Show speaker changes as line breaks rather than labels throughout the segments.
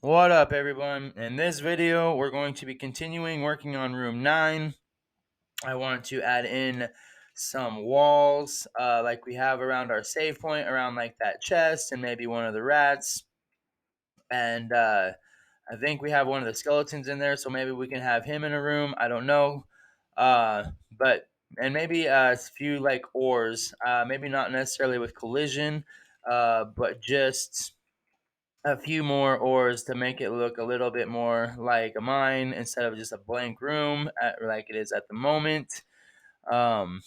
What up, everyone? In this video, we're going to be continuing working on room 9. I want to add in some walls like we have around our save point, around like that chest and maybe one of the rats. And I think we have one of the skeletons in there, so maybe we can have him in a room. I don't know. But and maybe a few like ores, maybe not necessarily with collision, but just a few more ores to make it look a little bit more like a mine instead of just a blank room like it is at the moment. Um,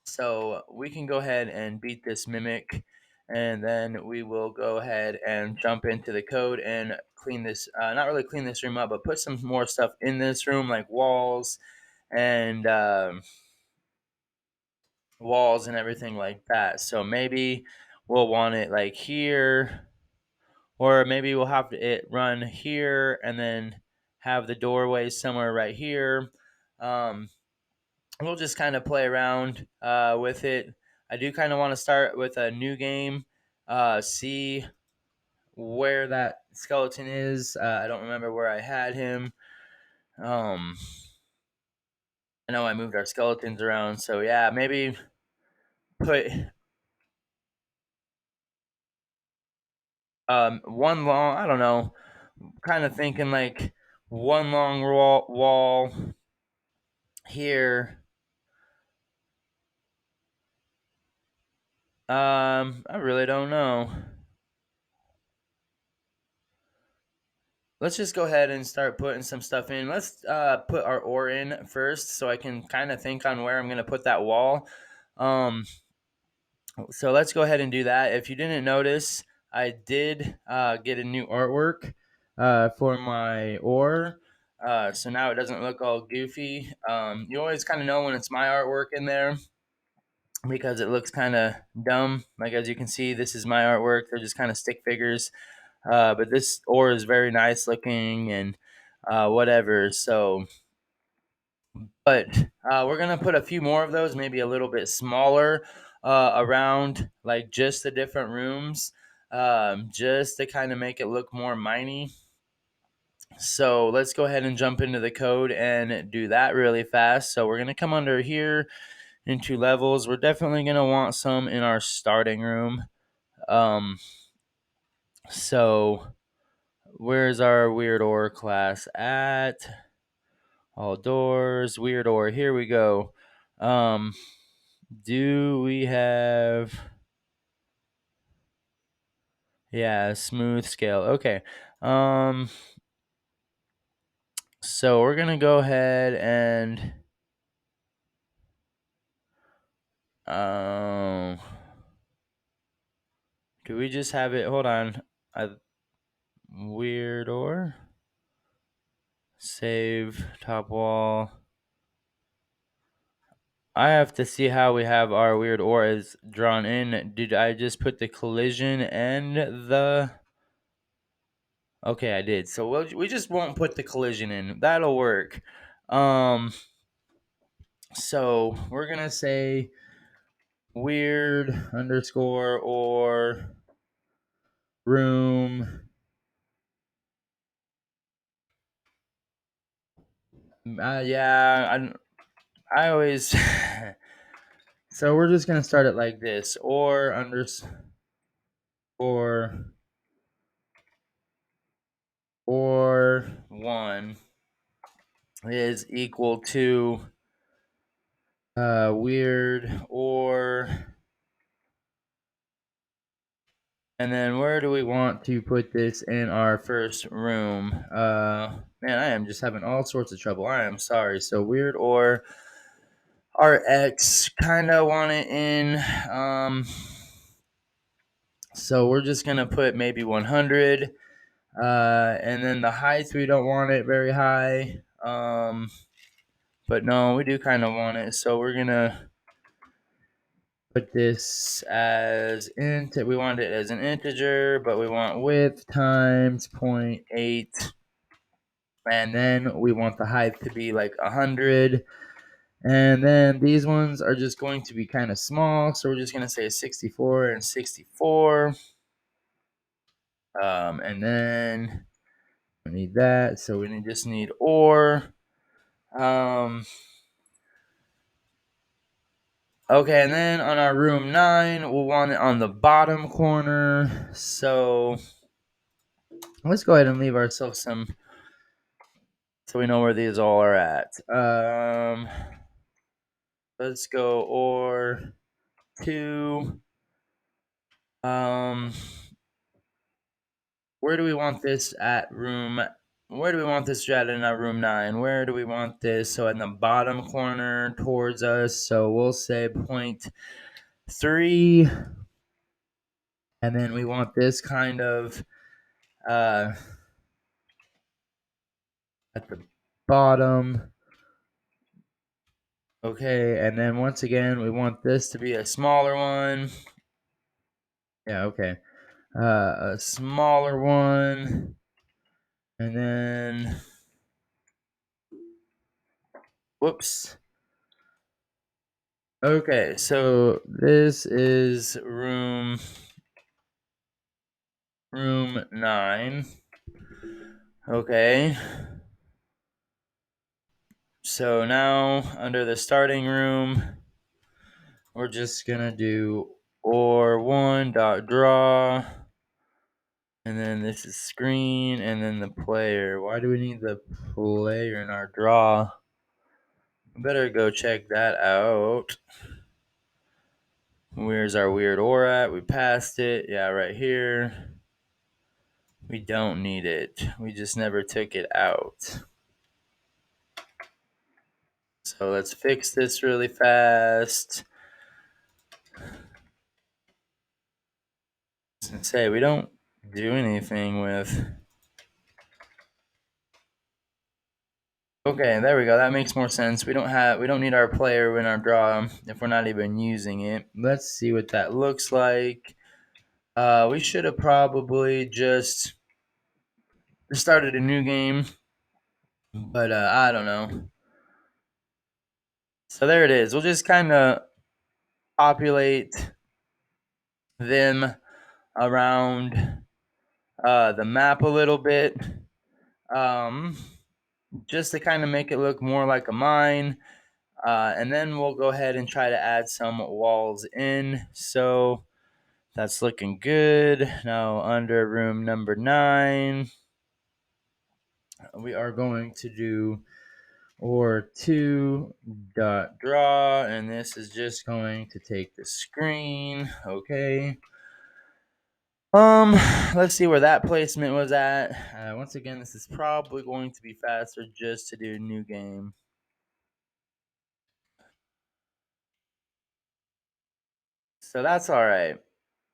so we can go ahead and beat this mimic, and then we will go ahead and jump into the code and clean this. Not really clean this room up, but put some more stuff in this room, like and walls and everything like that. So maybe we'll want it like here. Or maybe we'll have it run here and then have the doorway somewhere right here. Um, we'll just kind of play around with it. I do kind of want to start with a new game, see where that skeleton is. I don't remember where I had him. Um, I know I moved our skeletons around, so yeah, maybe put one long. I don't know. Kind of thinking like one long wall here. I really don't know. Let's just go ahead and start putting some stuff in. Let's put our ore in first so I can kind of think on where I'm going to put that wall. Um, so let's go ahead and do that. If you didn't notice, I did get a new artwork for my ore. So now it doesn't look all goofy. You always kind of know when it's my artwork in there because it looks kind of dumb. Like as you can see, this is my artwork. They're just kind of stick figures. But this ore is very nice looking and whatever. So, but we're gonna put a few more of those, maybe a little bit smaller, around like just the different rooms, just to kind of make it look more miney. So let's go ahead and jump into the code and do that really fast. So we're gonna come under here into levels. We're definitely gonna want some in our starting room. Um, so where's our weird ore class at? All doors, weird ore. Here we go. Um, do we have? Yeah, smooth scale. Okay. Um, so we're gonna go ahead and um, do we just have it? Hold on. Weird ore. Save top wall. I have to see how we have our weird ore is drawn in. Did I just put the collision and the... Okay, I did. So we just won't put the collision in. That'll work. Um, so we're gonna say weird underscore or room. Yeah, I always. So we're just gonna start it like this: or underscore or one is equal to weird or. And then where do we want to put this in our first room? Man, I am just having all sorts of trouble. I am sorry. So weird or RX kind of want it in. So we're just gonna put maybe 100. And then the height we don't want it very high. But no, we do kind of want it. So we're gonna put this as int. We want it as an integer, but we want width times 0.8. And then we want the height to be like 100. And then these ones are just going to be kind of small. So we're just going to say 64 and 64. And then we need that. So just need ore. Okay, and then on our room 9, we'll want it on the bottom corner. So let's go ahead and leave ourselves some so we know where these all are at. Let's go ore 2. Um, where do we want this at room? Where do we want this at in our room 9? Where do we want this? So in the bottom corner towards us. So we'll say point 3. And then we want this kind of uh, at the bottom. Okay, and then once again, we want this to be a smaller one. Yeah, okay. A smaller one. And then, whoops. Okay, so this is room 9. Okay. So now under the starting room, we're just gonna do or one dot draw, and then this is screen, and then the player. Why do we need the player in our draw? Better go check that out. Where's our weird ore at? We passed it. Yeah, right here. We don't need it. We just never took it out. So let's fix this really fast. And say we don't do anything with. Okay, there we go. That makes more sense. We don't need our player in our draw if we're not even using it. Let's see what that looks like. We should have probably just started a new game, but I don't know. So there it is. We'll just kind of populate them around the map a little bit, um, just to kind of make it look more like a mine. And then we'll go ahead and try to add some walls in. So that's looking good. Now under room number 9, we are going to do or 2 dot draw, and this is just going to take the screen. Okay. Let's see where that placement was at. Once again, this is probably going to be faster just to do new game. So that's all right.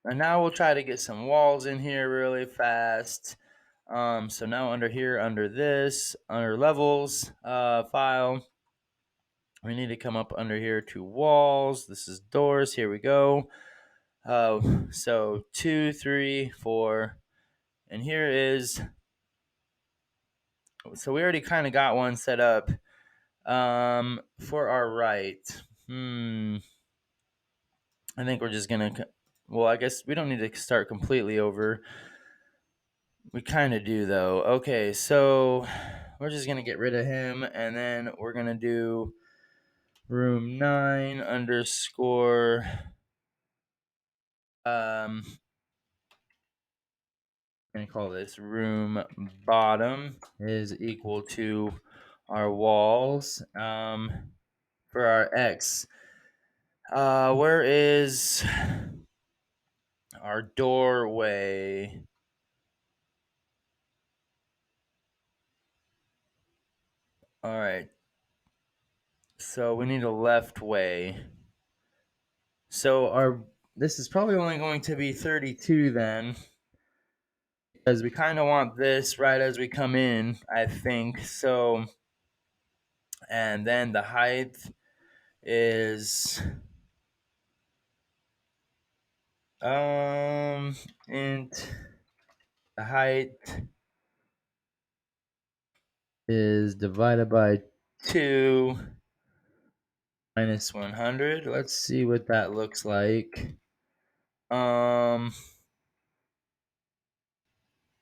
And now we'll try to get some walls in here really fast. So now under here, under this, under levels file, we need to come up under here to walls. This is doors. Here we go. So 2, 3, 4, and here is. So we already kind of got one set up. For our right, I think we're just gonna. Well, I guess we don't need to start completely over. We kind of do though. Okay, so we're just gonna get rid of him, and then we're gonna do room 9 underscore. I'm gonna call this room bottom is equal to our walls. For our X. Where is our doorway? All right. So we need a left way. So this is probably only going to be 32 then, because we kind of want this right as we come in, I think. So, and then the height is and the height is divided by 2 minus 100. Let's see what that looks like. Um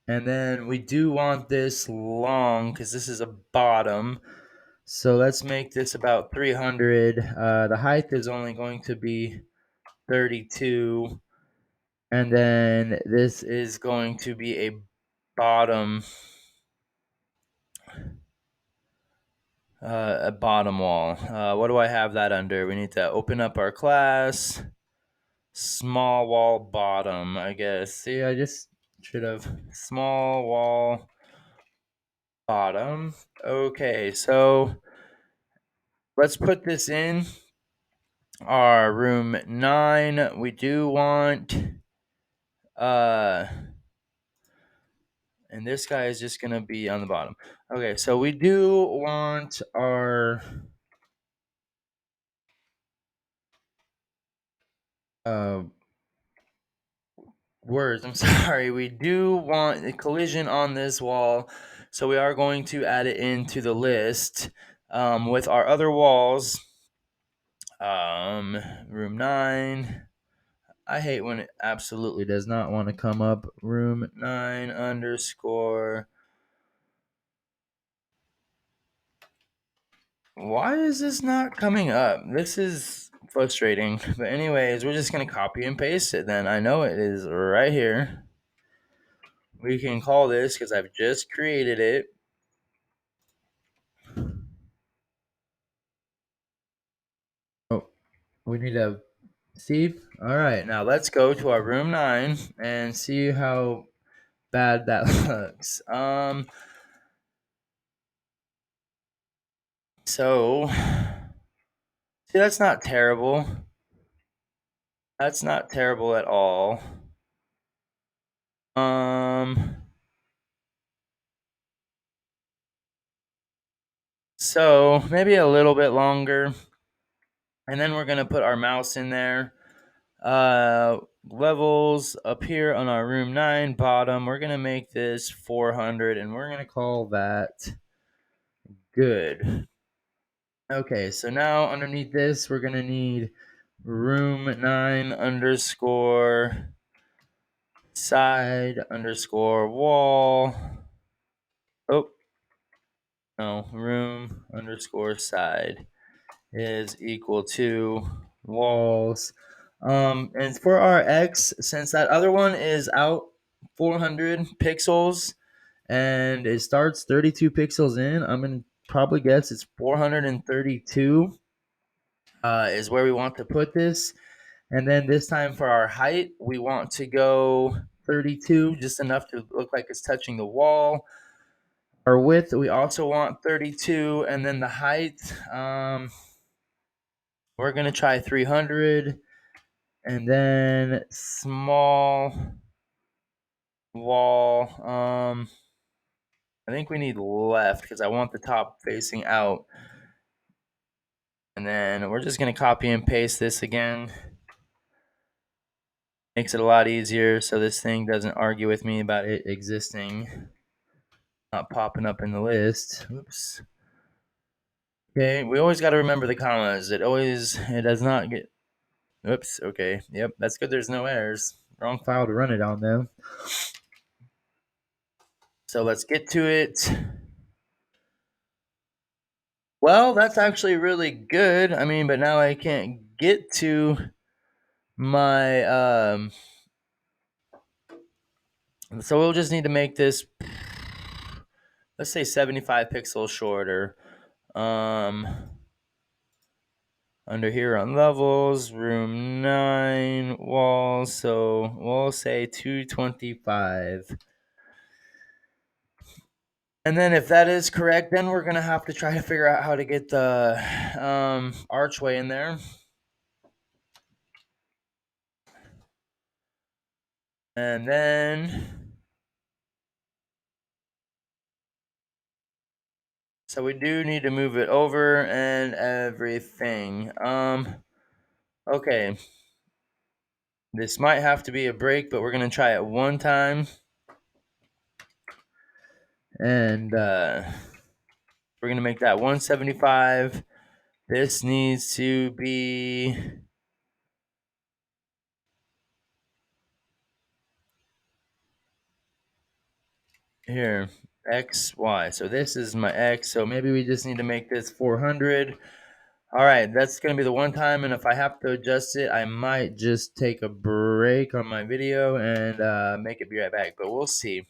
And then we do want this long because this is a bottom. So let's make this about 300. The height is only going to be 32. And then this is going to be a bottom, wall. What do I have that under? We need to open up our class. Small wall bottom, I guess. See, I just should have small wall bottom. Okay, so let's put this in our room 9. We do want uh and this guy is just gonna be on the bottom. Okay, so we do want our uh words. I'm sorry. We do want a collision on this wall, so we are going to add it into the list with our other walls. Room 9. I hate when it absolutely does not want to come up. Room 9 underscore. Why is this not coming up? This is frustrating. But anyways, we're just going to copy and paste it then. I know it is right here. We can call this, because I've just created it, oh, we need to see. All right, now let's go to our room 9 and see how bad that looks. So see, that's not terrible. That's not terrible at all. So maybe a little bit longer, and then we're gonna put our mouse in there. Levels up here on our room 9 bottom. We're gonna make this 400, and we're gonna call that good. Okay, so now underneath this, we're gonna need room 9 underscore side underscore wall. Oh, no, room underscore side is equal to walls. And for our X, since that other one is out 400 pixels and it starts 32 pixels in, I'm gonna probably guess it's 432 is where we want to put this. And then this time for our height, we want to go 32, just enough to look like it's touching the wall. Our width, we also want 32, and then the height, we're gonna try 300, and then small wall. I think we need left because I want the top facing out. And then we're just gonna copy and paste this again. Makes it a lot easier so this thing doesn't argue with me about it existing, not popping up in the list. Oops. Okay, we always got to remember the commas. It does not get. Oops. Okay. Yep. That's good. There's no errors. Wrong file to run it on though. So let's get to it. Well, that's actually really good. I mean, but now I can't get to my so we'll just need to make this, let's say 75 pixels shorter. Under here on levels, room 9 walls, so we'll say 225. And then if that is correct, then we're gonna have to try to figure out how to get the archway in there. And then, so we do need to move it over and everything. Okay. This might have to be a break, but we're gonna try it one time. And we're gonna make that 175. This needs to be here, x, y. So this is my x. So maybe we just need to make this 400. All right, that's going to be the one time. And if I have to adjust it, I might just take a break on my video and make it be right back. But we'll see.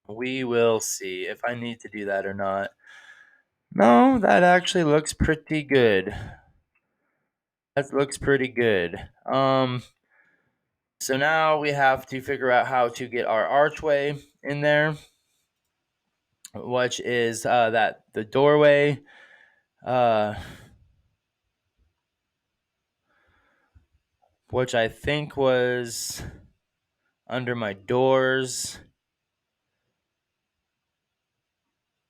We will see if I need to do that or not. No, that actually looks pretty good. That looks pretty good. So now we have to figure out how to get our archway in there, which is that the doorway, uh, which I think was under my doors.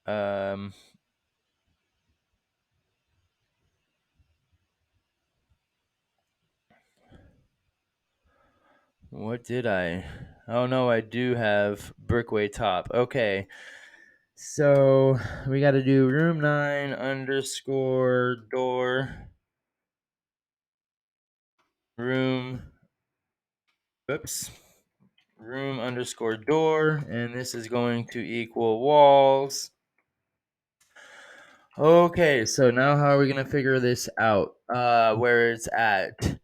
Um, what did I? Oh no, I do have brickway top. Okay. So we got to do room 9 underscore door room. Oops. Room underscore door, and this is going to equal walls. Okay, so now how are we gonna figure this out? Where it's at?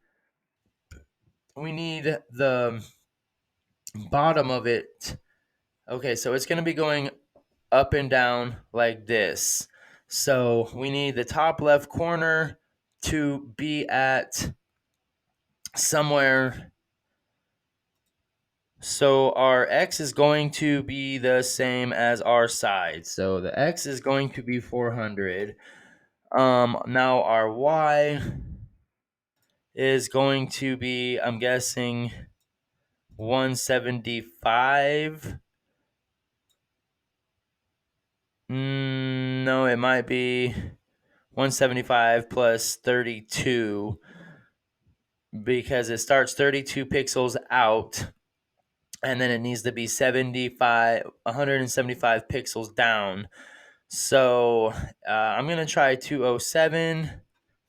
We need the bottom of it. Okay, so it's gonna be going up and down like this. So we need the top left corner to be at somewhere. So our x is going to be the same as our side. So the x is going to be 400. Now our y is going to be, I'm guessing, 175. No, it might be 175 plus 32 because it starts 32 pixels out and then it needs to be 175 pixels down. So I'm going to try 207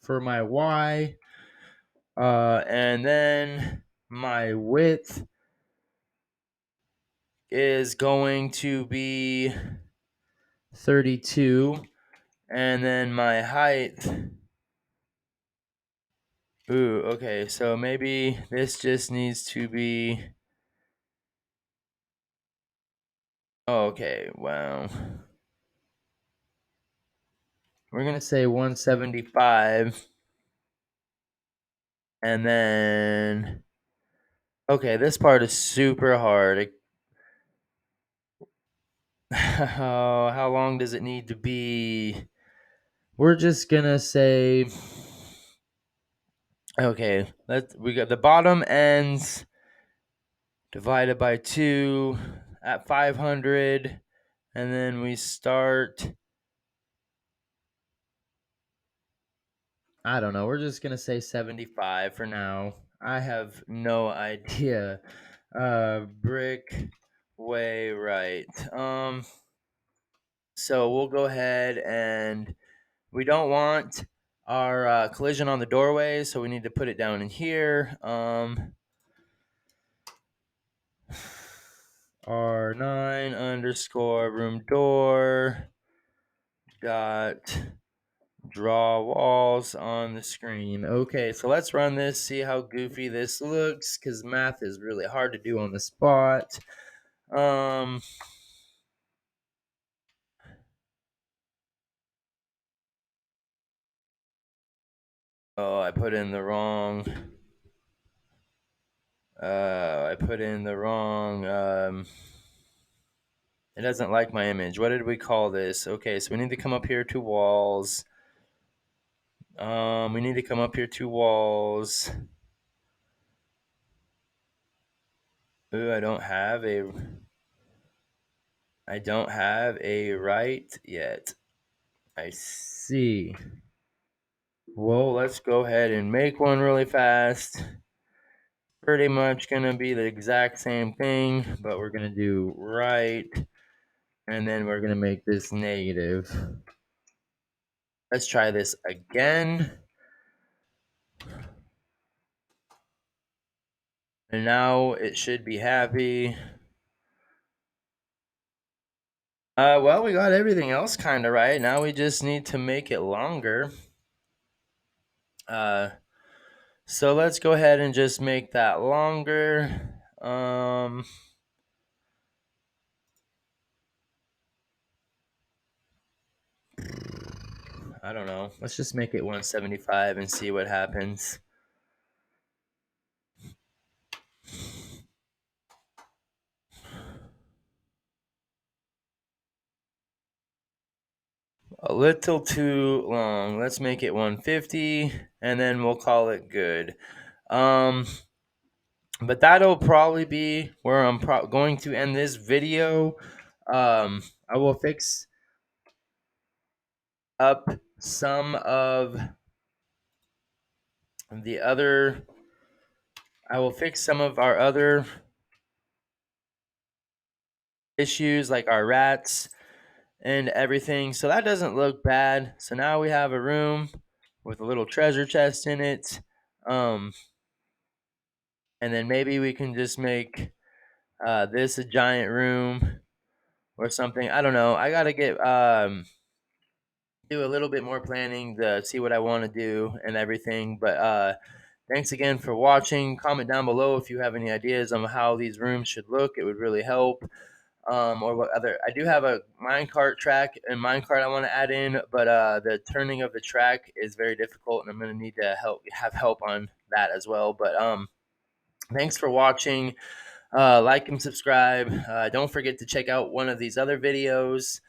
for my y. And then my width is going to be 32. And then my height. Ooh, okay. So maybe this just needs to be. Oh, okay, wow. We're going to say 175. And then. Okay, this part is super hard. Oh, how long does it need to be? We're just gonna say, okay, we got the bottom ends divided by 2 at 500, and then we start. I don't know. We're just gonna say 75 for now. I have no idea. Brick way right. So we'll go ahead and we don't want our collision on the doorway, so we need to put it down in here. R9 underscore room door dot draw walls on the screen. Okay, so let's run this, see how goofy this looks, because math is really hard to do on the spot. Oh, I put in the wrong. It doesn't like my image. What did we call this? Okay, so we need to come up here to walls. We need to come up here to walls. Ooh, I don't have a right yet. I see. Well, let's go ahead and make one really fast. Pretty much gonna be the exact same thing, but we're gonna do right, and then we're gonna make this negative. Let's try this again. And now it should be happy. Well, we got everything else kind of right. Now we just need to make it longer. Uh, so let's go ahead and just make that longer. I don't know. Let's just make it 175 and see what happens. A little too long. Let's make it 150 and then we'll call it good. Um, but that'll probably be where I'm going to end this video. I will fix up some of the other. I will fix some of our other issues like our rats and everything. So that doesn't look bad. So now we have a room with a little treasure chest in it. Um, and then maybe we can just make this a giant room or something. I don't know. I gotta get do a little bit more planning to see what I want to do and everything. But thanks again for watching. Comment down below if you have any ideas on how these rooms should look. It would really help. Or what other? I do have a minecart track and minecart I want to add in, but the turning of the track is very difficult, and I'm gonna need to have help on that as well. But thanks for watching. Like and subscribe. Don't forget to check out one of these other videos.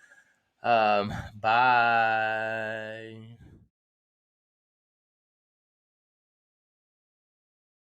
Bye.